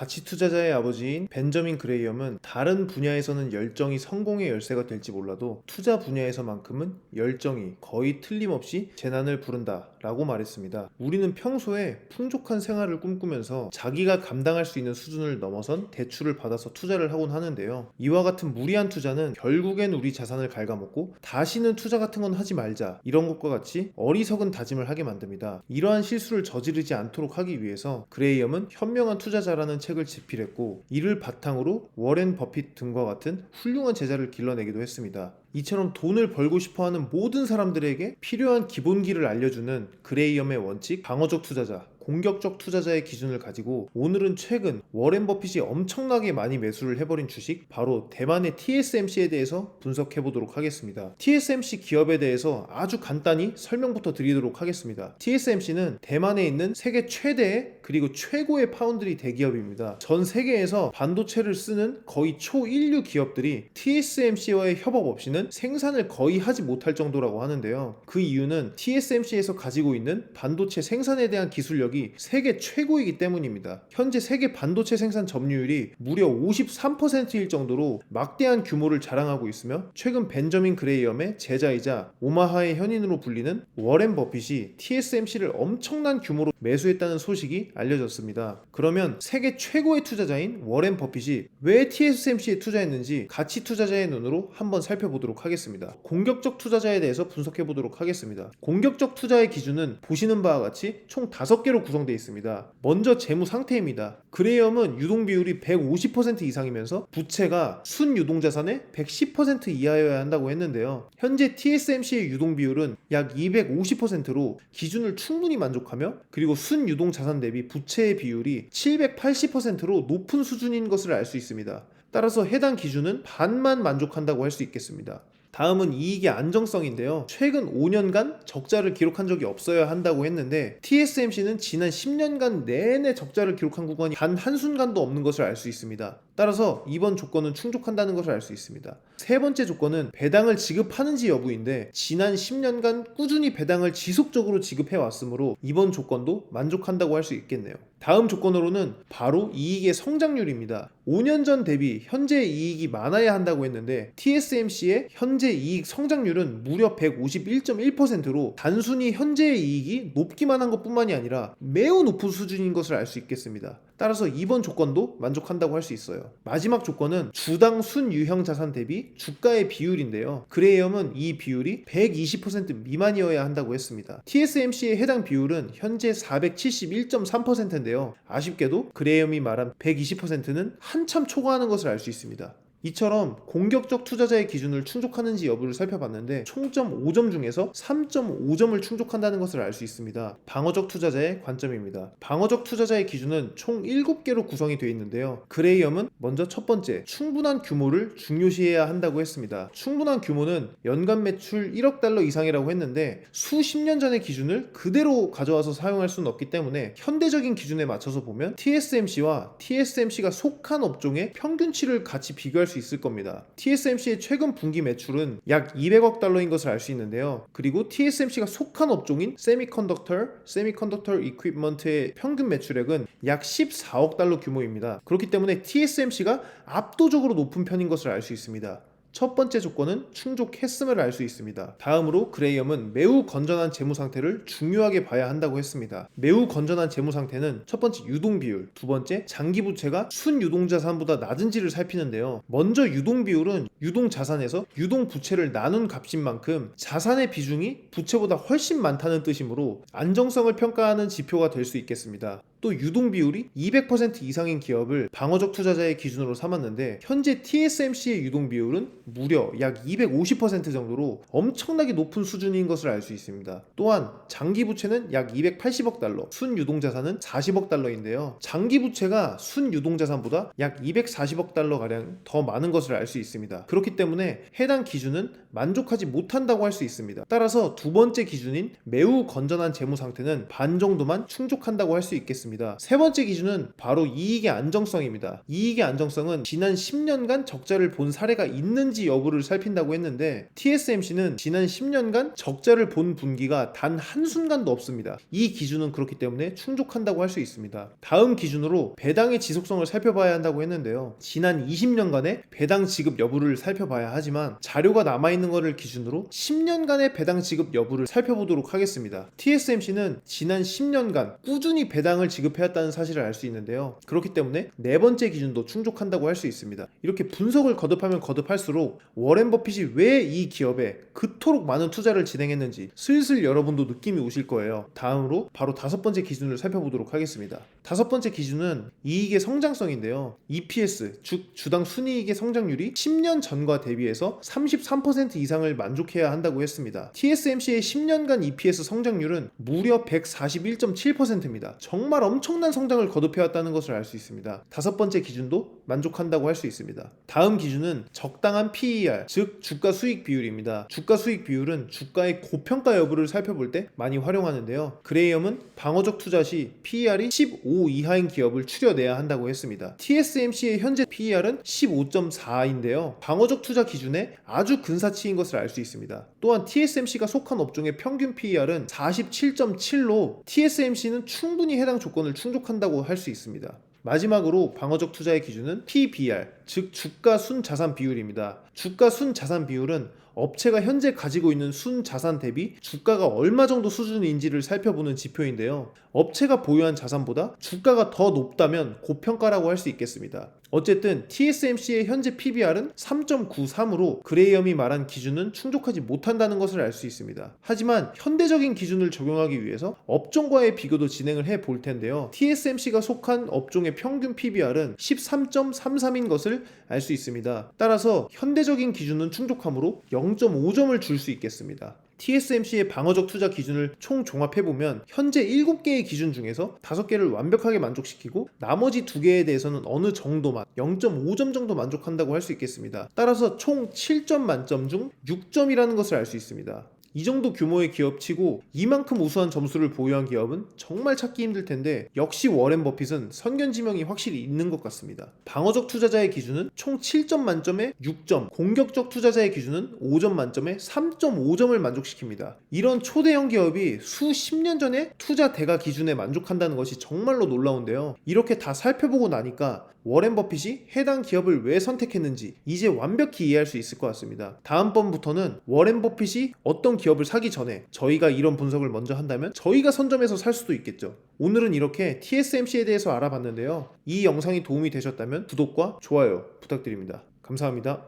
가치 투자자의 아버지인 벤저민 그레이엄은 다른 분야에서는 열정이 성공의 열쇠가 될지 몰라도 투자 분야에서만큼은 열정이 거의 틀림없이 재난을 부른다 라고 말했습니다. 우리는 평소에 풍족한 생활을 꿈꾸면서 자기가 감당할 수 있는 수준을 넘어선 대출을 받아서 투자를 하곤 하는데요. 이와 같은 무리한 투자는 결국엔 우리 자산을 갉아먹고 다시는 투자 같은 건 하지 말자, 이런 것과 같이 어리석은 다짐을 하게 만듭니다. 이러한 실수를 저지르지 않도록 하기 위해서 그레이엄은 현명한 투자자라는 책을 집필했고, 이를 바탕으로 워렌 버핏 등과 같은 훌륭한 제자를 길러내기도 했습니다. 이처럼 돈을 벌고 싶어하는 모든 사람들에게 필요한 기본기를 알려주는 그레이엄의 원칙, 방어적 투자자, 공격적 투자자의 기준을 가지고 오늘은 최근 워렌 버핏이 엄청나게 많이 매수를 해버린 주식, 바로 대만의 TSMC에 대해서 분석해 보도록 하겠습니다. TSMC 기업에 대해서 아주 간단히 설명부터 드리도록 하겠습니다. TSMC는 대만에 있는 세계 최대의 그리고 최고의 파운드리 대기업입니다. 전 세계에서 반도체를 쓰는 거의 초일류 기업들이 TSMC와의 협업 없이는 생산을 거의 하지 못할 정도라고 하는데요. 그 이유는 TSMC에서 가지고 있는 반도체 생산에 대한 기술력이 세계 최고이기 때문입니다. 현재 세계 반도체 생산 점유율이 무려 53%일 정도로 막대한 규모를 자랑하고 있으며, 최근 벤저민 그레이엄의 제자이자 오마하의 현인으로 불리는 워렌 버핏이 TSMC를 엄청난 규모로 매수했다는 소식이 알려졌습니다. 그러면 세계 최고의 투자자인 워렌 버핏이 왜 TSMC에 투자했는지 가치 투자자의 눈으로 한번 살펴보도록 하겠습니다. 공격적 투자자에 대해서 분석해 보도록 하겠습니다. 공격적 투자의 기준은 보시는 바와 같이 총 5개로 구성되어 있습니다. 먼저 재무 상태입니다. 그레이엄은 유동 비율이 150% 이상이면서 부채가 순유동자산의 110% 이하여야 한다고 했는데요. 현재 TSMC의 유동 비율은 약 250%로 기준을 충분히 만족하며, 그리고 순유동자산 대비 부채의 비율이 780%로 높은 수준인 것을 알 수 있습니다. 따라서 해당 기준은 반만 만족한다고 할 수 있겠습니다. 다음은 이익의 안정성인데요. 최근 5년간 적자를 기록한 적이 없어야 한다고 했는데, TSMC는 지난 10년간 내내 적자를 기록한 구간이 단 한순간도 없는 것을 알 수 있습니다. 따라서 이번 조건은 충족한다는 것을 알 수 있습니다. 세 번째 조건은 배당을 지급하는지 여부인데, 지난 10년간 꾸준히 배당을 지속적으로 지급해 왔으므로 이번 조건도 만족한다고 할 수 있겠네요. 다음 조건으로는 바로 이익의 성장률입니다. 5년 전 대비 현재의 이익이 많아야 한다고 했는데, TSMC의 현재 이익 성장률은 무려 151.1%로 단순히 현재의 이익이 높기만 한 것뿐만이 아니라 매우 높은 수준인 것을 알 수 있겠습니다. 따라서 이번 조건도 만족한다고 할 수 있어요. 마지막 조건은 주당 순유형 자산 대비 주가의 비율인데요. 그레이엄은 이 비율이 120% 미만이어야 한다고 했습니다. TSMC의 해당 비율은 현재 471.3%인데요. 아쉽게도 그레이엄이 말한 120%는 한참 초과하는 것을 알 수 있습니다. 이처럼 공격적 투자자의 기준을 충족하는지 여부를 살펴봤는데, 총점 5점 중에서 3.5점을 충족한다는 것을 알 수 있습니다. 방어적 투자자의 관점입니다. 방어적 투자자의 기준은 총 7개로 구성이 되어 있는데요. 그레이엄은 먼저 첫 번째, 충분한 규모를 중요시해야 한다고 했습니다. 충분한 규모는 연간 매출 1억 달러 이상이라고 했는데, 수십 년 전의 기준을 그대로 가져와서 사용할 수는 없기 때문에 현대적인 기준에 맞춰서 보면 TSMC와 TSMC가 속한 업종의 평균치를 같이 비교할 수 있을 겁니다. TSMC의 최근 분기 매출은 약 200억 달러인 것을 알 수 있는데요. 그리고 TSMC가 속한 업종인 세미컨덕터 이퀴프먼트의 평균 매출액은 약 14억 달러 규모입니다. 그렇기 때문에 TSMC가 압도적으로 높은 편인 것을 알 수 있습니다. 첫 번째 조건은 충족했음을 알 수 있습니다. 다음으로 그레이엄은 매우 건전한 재무 상태를 중요하게 봐야 한다고 했습니다. 매우 건전한 재무 상태는 첫 번째 유동 비율, 두 번째 장기 부채가 순유동 자산보다 낮은지를 살피는데요. 먼저 유동 비율은 유동 자산에서 유동 부채를 나눈 값인 만큼 자산의 비중이 부채보다 훨씬 많다는 뜻이므로 안정성을 평가하는 지표가 될 수 있겠습니다. 또 유동 비율이 200% 이상인 기업을 방어적 투자자의 기준으로 삼았는데, 현재 TSMC의 유동 비율은 무려 약 250% 정도로 엄청나게 높은 수준인 것을 알 수 있습니다. 또한 장기 부채는 약 280억 달러, 순유동 자산은 40억 달러인데요. 장기 부채가 순유동 자산보다 약 240억 달러 가량 더 많은 것을 알 수 있습니다. 그렇기 때문에 해당 기준은 만족하지 못한다고 할 수 있습니다. 따라서 두 번째 기준인 매우 건전한 재무 상태는 반 정도만 충족한다고 할 수 있겠습니다. 있습니다. 세 번째 기준은 바로 이익의 안정성입니다. 이익의 안정성은 지난 10년간 적자를 본 사례가 있는지 여부를 살핀다고 했는데 TSMC는 지난 10년간 적자를 본 분기가 단 한순간도 없습니다. 이 기준은 그렇기 때문에 충족한다고 할 수 있습니다. 다음 기준으로 배당의 지속성을 살펴봐야 한다고 했는데요. 지난 20년간의 배당 지급 여부를 살펴봐야 하지만 자료가 남아있는 것을 기준으로 10년간의 배당 지급 여부를 살펴보도록 하겠습니다. TSMC는 지난 10년간 꾸준히 배당을 지급해왔다는 사실을 알 수 있는데요. 그렇기 때문에 네 번째 기준도 충족한다고 할 수 있습니다. 이렇게 분석을 거듭하면 거듭할수록 워렌 버핏이 왜 이 기업에 그토록 많은 투자를 진행했는지 슬슬 여러분도 느낌이 오실 거예요. 다음으로 바로 다섯 번째 기준을 살펴보도록 하겠습니다. 다섯 번째 기준은 이익의 성장성인데요. EPS, 즉 주당 순이익의 성장률이 10년 전과 대비해서 33% 이상을 만족해야 한다고 했습니다. TSMC의 10년간 EPS 성장률은 무려 141.7%입니다. 정말 엄청난 성장을 거듭해왔다는 것을 알 수 있습니다. 다섯 번째 기준도 만족한다고 할 수 있습니다. 다음 기준은 적당한 PER, 즉 주가 수익 비율입니다. 주가 수익 비율은 주가의 고평가 여부를 살펴볼 때 많이 활용하는데요. 그레이엄은 방어적 투자 시 PER이 15 이하인 기업을 추려내야 한다고 했습니다. TSMC의 현재 PER은 15.4인데요. 방어적 투자 기준에 아주 근사치인 것을 알 수 있습니다. 또한 TSMC가 속한 업종의 평균 PER은 47.7로 TSMC는 충분히 해당 조건을 충족한다고 할 수 있습니다. 마지막으로 방어적 투자의 기준은 PBR, 즉 주가 순자산 비율입니다. 주가 순자산 비율은 업체가 현재 가지고 있는 순자산 대비 주가가 얼마 정도 수준인지를 살펴보는 지표인데요. 업체가 보유한 자산보다 주가가 더 높다면 고평가라고 할 수 있겠습니다. 어쨌든 TSMC의 현재 PBR은 3.93으로 그레이엄이 말한 기준은 충족하지 못한다는 것을 알 수 있습니다. 하지만 현대적인 기준을 적용하기 위해서 업종과의 비교도 진행을 해 볼 텐데요. TSMC가 속한 업종의 평균 PBR은 13.33인 것을 알 수 있습니다. 따라서 현대적인 기준은 충족하므로 0.5점을 줄 수 있겠습니다. TSMC의 방어적 투자 기준을 총 종합해보면 현재 7개의 기준 중에서 5개를 완벽하게 만족시키고 나머지 2개에 대해서는 어느 정도만 0.5점 정도 만족한다고 할 수 있겠습니다. 따라서 총 7점 만점 중 6점이라는 것을 알 수 있습니다. 이 정도 규모의 기업치고 이만큼 우수한 점수를 보유한 기업은 정말 찾기 힘들 텐데 역시 워렌 버핏은 선견지명이 확실히 있는 것 같습니다. 방어적 투자자의 기준은 총 7점 만점에 6점, 공격적 투자자의 기준은 5점 만점에 3.5점을 만족시킵니다. 이런 초대형 기업이 수십 년 전에 투자 대가 기준에 만족한다는 것이 정말로 놀라운데요. 이렇게 다 살펴보고 나니까 워렌 버핏이 해당 기업을 왜 선택했는지 이제 완벽히 이해할 수 있을 것 같습니다. 다음번부터는 워렌 버핏이 어떤 기업을 사기 전에 저희가 이런 분석을 먼저 한다면 저희가 선점해서 살 수도 있겠죠. 오늘은 이렇게 TSMC에 대해서 알아봤는데요. 이 영상이 도움이 되셨다면 구독과 좋아요 부탁드립니다. 감사합니다.